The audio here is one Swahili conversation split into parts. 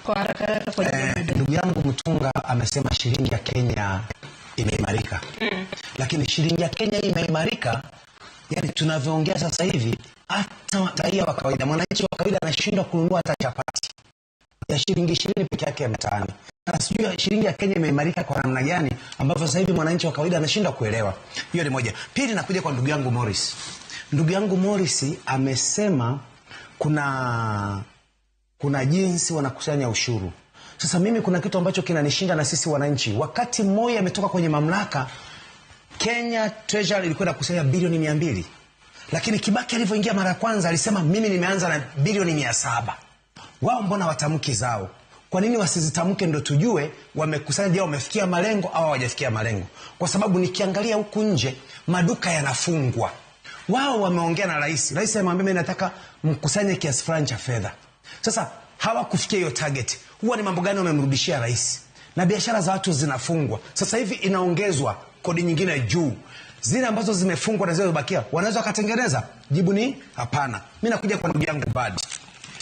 Kwa haraka kwa ndugu yangu Mtunga amesema shilingi ya Kenya imeimarika. Lakini shilingi ya Kenya imeimarika, yani tunavyoongea sasa hivi, hata raia wa kawaida, mwananchi wa kawaida anashindwa kununua hata chapati ya shilingi 20 peke yake ya mtaani. Na sijui shilingi ya Kenya imeimarika kwa namna gani ambavyo sasa hivi mwananchi wa kawaida anashindwa kuelewa. Hiyo ni moja. Pili, nakuja kwa ndugu yangu Morris. Ndugu yangu Morris amesema kuna jinsi wanakusanya ushuru. Sasa mimi kuna kitu ambacho kinanishinda na sisi wananchi. Wakati Moi ametoka kwenye mamlaka, Kenya Treasury ilikuwa inakusanya bilioni 200. Lakini Kibaki alivyoingia mara ya kwanza alisema mimi nimeanza na bilioni 700. Wao mbona watamki zao? Kwa nini wasizitamke ndo tujue wamekusanya, je, wamefikia malengo au hawajafikia malengo? Kwa sababu nikiangalia huku nje maduka yanafungwa. Wao wameongea na rais. Rais amemwambia mimi nataka mkusanye kiasi fulani cha fedha. Sasa hawakufikia hiyo target. Huwa ni mambo gani wamemrudishia rais? Na biashara za watu zinafungwa. Sasa hivi inaongezwa kodi nyingine juu. Zile ambazo zimefungwa na zile zimebakia, wanaweza wakatengeneza? Jibu ni hapana. Mimi nakuja kwa ndugu yangu Mbadi.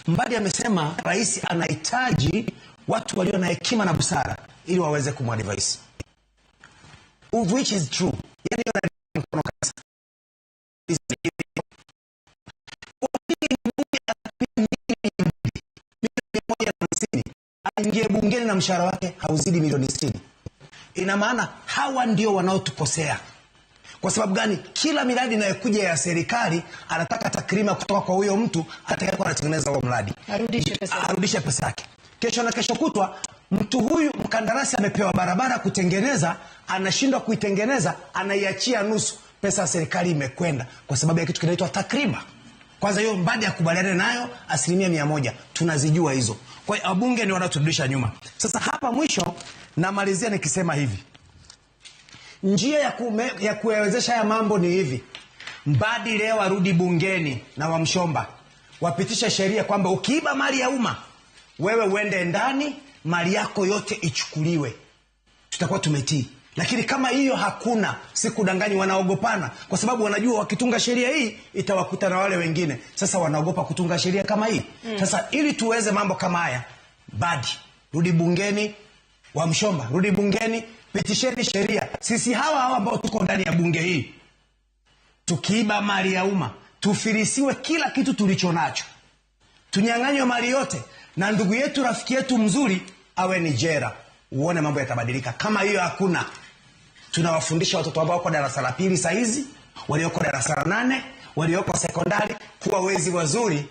Mbadi amesema rais anahitaji watu walio na hekima na busara ili waweze kumadvise. Which is true. Yani mkono kasa. Aingie bungeni na mshahara wake hauzidi milioni 60. Ina maana hawa ndio wanaotukosea. Kwa sababu gani? Kila miradi inayokuja ya serikali anataka takrima kutoka kwa huyo mtu atakayekuwa anatengeneza huo mradi. Arudishe pesa yake. Kesho na kesho kutwa mtu huyu mkandarasi amepewa barabara kutengeneza, anashindwa kuitengeneza, anaiachia nusu. Pesa ya serikali imekwenda kwa sababu ya kitu kinaitwa takrima. Kwanza hiyo Mbadi akubaliane nayo 100%. Tunazijua hizo. Kwa hiyo wabunge ni wanaturudisha nyuma. Sasa hapa mwisho namalizia nikisema hivi. Njia ya kuwezesha haya mambo ni hivi. Mbadi leo arudi bungeni na Wamshomba wapitisha sheria kwamba ukiiba mali ya umma wewe uende ndani, mali yako yote ichukuliwe. Tutakuwa tumetii. Lakini kama hiyo hakuna, sikudanganyi, wanaogopana kwa sababu wanajua wakitunga sheria hii itawakuta na wale wengine. Sasa wanaogopa kutunga sheria kama hii. Sasa ili tuweze mambo kama haya, Mbadi rudi bungeni, Wamshomba rudi bungeni, pitisheni sheria. Sisi hawa ambao tuko ndani ya bunge hii, tukiiba mali ya umma, tufirisiwe kila kitu tulicho nacho, tunyang'anywe mali yote, na ndugu yetu rafiki yetu mzuri awe ni jera. Uone mambo yatabadilika. Kama hiyo hakuna, tunawafundisha watoto ambao wako darasa la 2 saizi, walioko darasa la 8, walioko sekondari kuwa wezi wazuri